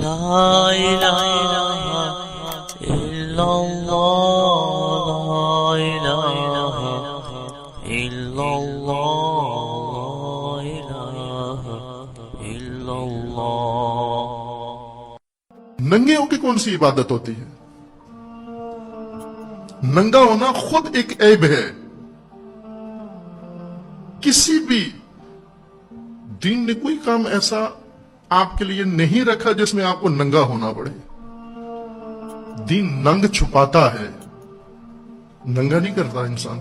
لا إله إلا الله لا إله إلا الله لا إله إلا الله. नंगे होके कौन सी इबादत होती है? नंगा होना खुद एक ऐब है. किसी भी दीन ने कोई काम ऐसा आपके लिए नहीं रखा जिसमें आपको नंगा होना पड़े. दीन नंग छुपाता है, नंगा नहीं करता इंसान.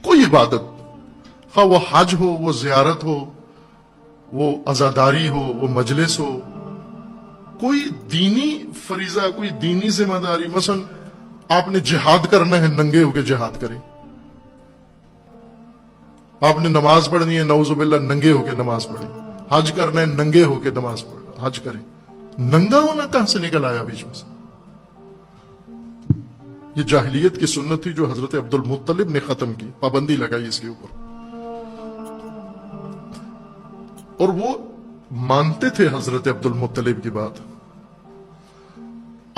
कोई इबादत, हाँ वो हज हो, वो जियारत हो, वो अजादारी हो, वो मजलिस हो, कोई दीनी फरीजा, कोई दीनी जिम्मेदारी, मसलन आपने जिहाद करना है, नंगे होकर जिहाद करें. आपने नमाज पढ़नी है, नऊजुबिल्लाह नंगे होकर नमाज पढ़े. हज करना है, नंगे होकर नमाज पढ़ हज करें. नंगा होना कहां से निकल आया बीच में से? ये जाहिलियत की सुन्नत थी जो हजरत अब्दुल मुत्तलिब ने खत्म की, पाबंदी लगाई इसके ऊपर. और वो मानते थे हजरत अब्दुल मुत्तलिब की बात.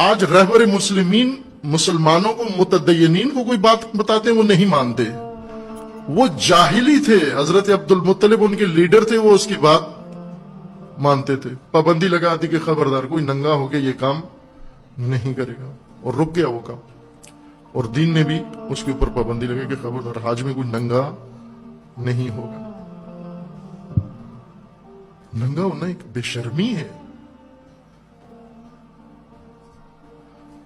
आज रहबर मुस्लिमीन मुसलमानों को, मुतदय्यनीन को कोई बात बताते हैं वो नहीं मानते. वो जाहिली थे. हजरत अब्दुल मुत्तलिब उनके लीडर थे, वो उसकी बात मानते थे. पाबंदी लगा दी कि खबरदार कोई नंगा होके ये काम नहीं करेगा, और रुक गया वो काम. और दीन ने भी उसके ऊपर पाबंदी लगाई कि खबरदार हज में कोई नंगा नहीं होगा. नंगा होना एक बेशर्मी है.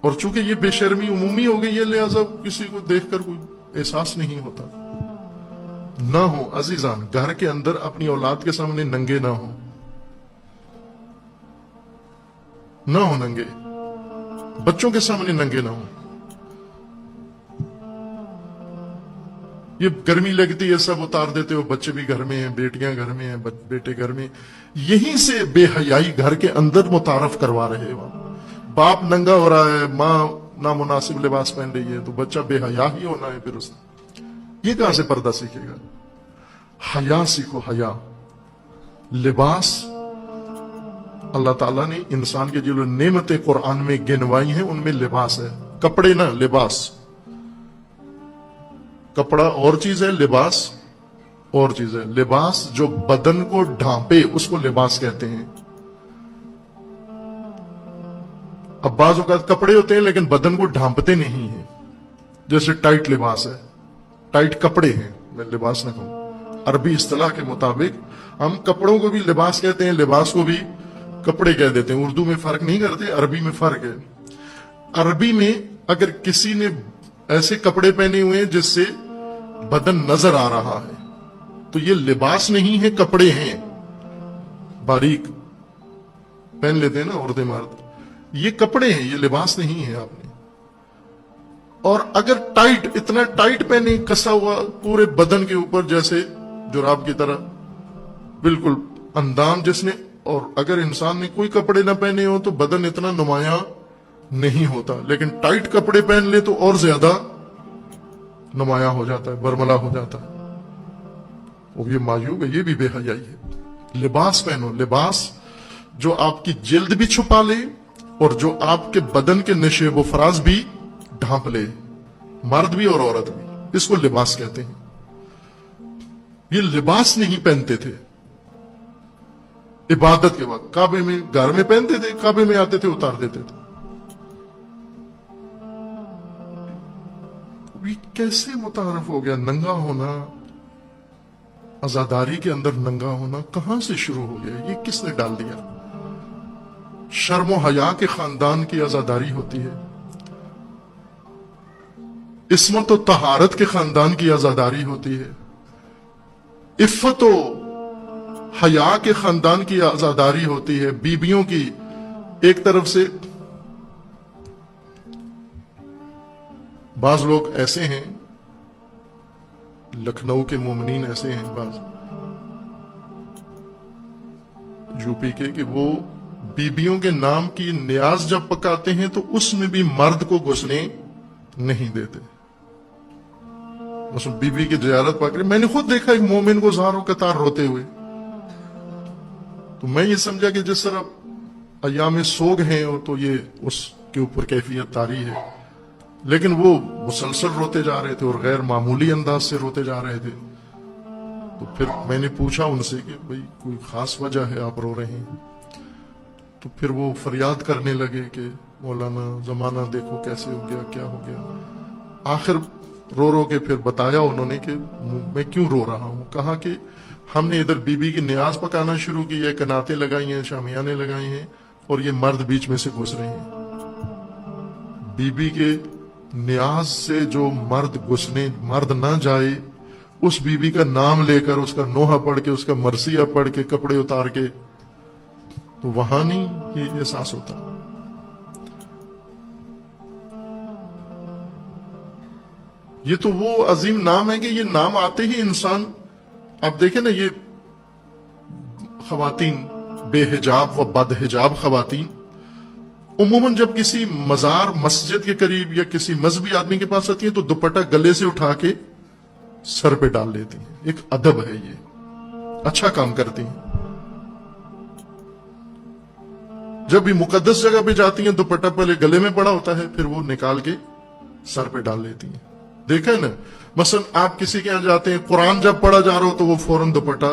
और चूंकि ये बेशर्मी उमूमी हो गई है, लिहाजा किसी को देखकर कोई एहसास नहीं होता. ना हो अजीजान, घर के अंदर अपनी औलाद के सामने नंगे ना हो नंगे. बच्चों के सामने नंगे ना हो. ये गर्मी लगती है, सब उतार देते हो. बच्चे भी घर में हैं, बेटियां घर में हैं, बेटे घर में. यहीं से बेहयाई घर के अंदर मुतारफ करवा रहे हो. बाप नंगा हो रहा है, माँ नामुनासिब लिबास पहन रही है, तो बच्चा बेहया ही होना है. फिर उसने ये कहां से पर्दा सीखेगा? हया सीखो. हया लिबास अल्लाह ताला ने इंसान के जो नेमतें कुरान में गिनवाई हैं उनमें लिबास है. कपड़े ना, लिबास. कपड़ा और चीज है, लिबास और चीज है. लिबास जो बदन को ढांपे उसको लिबास कहते हैं. अब बाज़ औक़ात कपड़े होते हैं लेकिन बदन को ढांपते नहीं है. जैसे टाइट लिबास है, टाइट कपड़े हैं, मैं लिबास ना कहूं. अरबी इस्तिलाह के मुताबिक हम कपड़ों को भी लिबास कहते हैं, लिबास को भी कपड़े कह देते हैं. उर्दू में फर्क नहीं करते, अरबी में फर्क है. अरबी में अगर किसी ने ऐसे कपड़े पहने हुए हैं जिससे बदन नजर आ रहा है तो ये लिबास नहीं है, कपड़े हैं. बारीक पहन लेते हैं ना औरतें मर्द, ये कपड़े हैं, ये लिबास नहीं है आपने. और अगर टाइट, इतना टाइट पहने, कसा हुआ पूरे बदन के ऊपर जैसे जुराब की तरह, बिल्कुल अंदाम जिसने. और अगर इंसान ने कोई कपड़े ना पहने हो तो बदन इतना नुमाया नहीं होता, लेकिन टाइट कपड़े पहन ले तो और ज्यादा नुमाया हो जाता है, बरमला हो जाता है. वो ये मायूब है, ये भी बेहयाई है. लिबास पहनो, लिबास जो आपकी जिल्द भी छुपा ले और जो आपके बदन के नशेब व फराज भी ढांप ले, मर्द भी और औरत भी. इसको लिबास कहते हैं. ये लिबास नहीं पहनते थे इबादत के वक्त. काबे में, घर में पहनते थे, काबे में आते थे उतार देते थे. ये कैसे मुतारफ हो गया नंगा होना? आजादारी के अंदर नंगा होना कहां से शुरू हो गया? ये किसने डाल दिया? शर्म हया के खानदान की आजादारी होती है, इस्मत व तहारत के खानदान की आजादारी होती है, इफ्फत व हया के खानदान की आजादारी होती है. बीबियों की एक तरफ से, बाज लोग ऐसे हैं, लखनऊ के मोमिनीन ऐसे हैं, बाज यूपी के, कि वो बीबियों के नाम की न्याज जब पकाते हैं तो उसमें भी मर्द को घुसने नहीं देते. बीबी की जियारत पकड़े. मैंने खुद देखा एक मोमिन को ज़ारो कतार रोते हुए. تو میں یہ سمجھا کہ جس طرح ایام سوگ ہیں اور تو یہ اس کے اوپر کیفیت طاری ہے، لیکن وہ مسلسل روتے جا رہے تھے اور غیر معمولی انداز سے روتے جا رہے تھے. تو پھر میں نے پوچھا ان سے کہ بھئی کوئی خاص وجہ ہے آپ رو رہے ہیں؟ تو پھر وہ فریاد کرنے لگے کہ مولانا زمانہ دیکھو کیسے ہو گیا، کیا ہو گیا. آخر رو رو کے پھر بتایا انہوں نے کہ میں کیوں رو رہا ہوں. کہا کہ ہم نے ادھر بی بی کی نیاز پکانا شروع کی ہے، کناتیں لگائی ہیں، شامیانے لگائے ہیں، اور یہ مرد بیچ میں سے گھس رہے ہیں. بی بی کے نیاز سے جو مرد نہ جائے، اس بی بی کا نام لے کر، اس کا نوحہ پڑھ کے، اس کا مرثیہ پڑھ کے، کپڑے اتار کے، تو وہاں نہیں یہ احساس ہوتا. یہ تو وہ عظیم نام ہے کہ یہ نام آتے ہی انسان، آپ دیکھیں نا، یہ خواتین بے حجاب و بد حجاب خواتین عموماً جب کسی مزار مسجد کے قریب یا کسی مذہبی آدمی کے پاس آتی ہیں تو دوپٹہ گلے سے اٹھا کے سر پہ ڈال لیتی ہیں. ایک ادب ہے، یہ اچھا کام کرتی ہیں. جب بھی مقدس جگہ پہ جاتی ہیں دوپٹہ پہلے گلے میں پڑا ہوتا ہے، پھر وہ نکال کے سر پہ ڈال لیتی ہیں. دیکھا نا، مثلا آپ کسی کے یہاں جاتے ہیں، قرآن جب پڑھا جا رہا ہو تو وہ فوراً دوپٹہ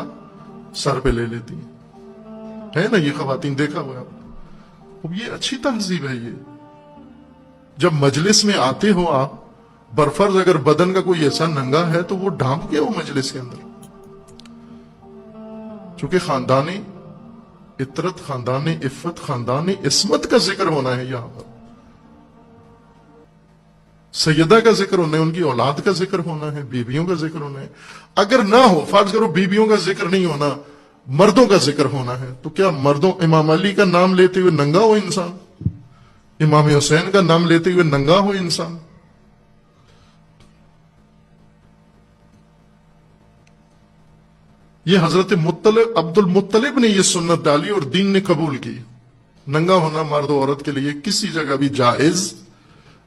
سر پہ لے لیتی ہیں. ہے نا یہ خواتین، دیکھا ہوا آپ. اب یہ اچھی تہذیب ہے. یہ جب مجلس میں آتے ہو آپ، برفرض اگر بدن کا کوئی ایسا ننگا ہے تو وہ ڈھانپ کے ہو مجلس کے اندر. چونکہ خاندان عطرت، خاندان عفت، خاندان عصمت کا ذکر ہونا ہے. یہاں پر سیدہ کا ذکر ہونا ہے، ان کی اولاد کا ذکر ہونا ہے، بیویوں کا ذکر ہونا ہے. اگر نہ ہو، فرض کرو بیویوں کا ذکر نہیں ہونا، مردوں کا ذکر ہونا ہے، تو کیا مردوں امام علی کا نام لیتے ہوئے ننگا ہو انسان؟ امام حسین کا نام لیتے ہوئے ننگا ہو انسان؟ یہ حضرت عبد المطلب نے یہ سنت ڈالی اور دین نے قبول کی. ننگا ہونا مرد و عورت کے لیے کسی جگہ بھی جائز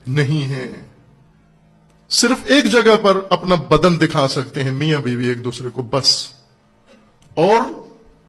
نہیں ہے. صرف ایک جگہ پر اپنا بدن دکھا سکتے ہیں میاں بیوی ایک دوسرے کو، بس. اور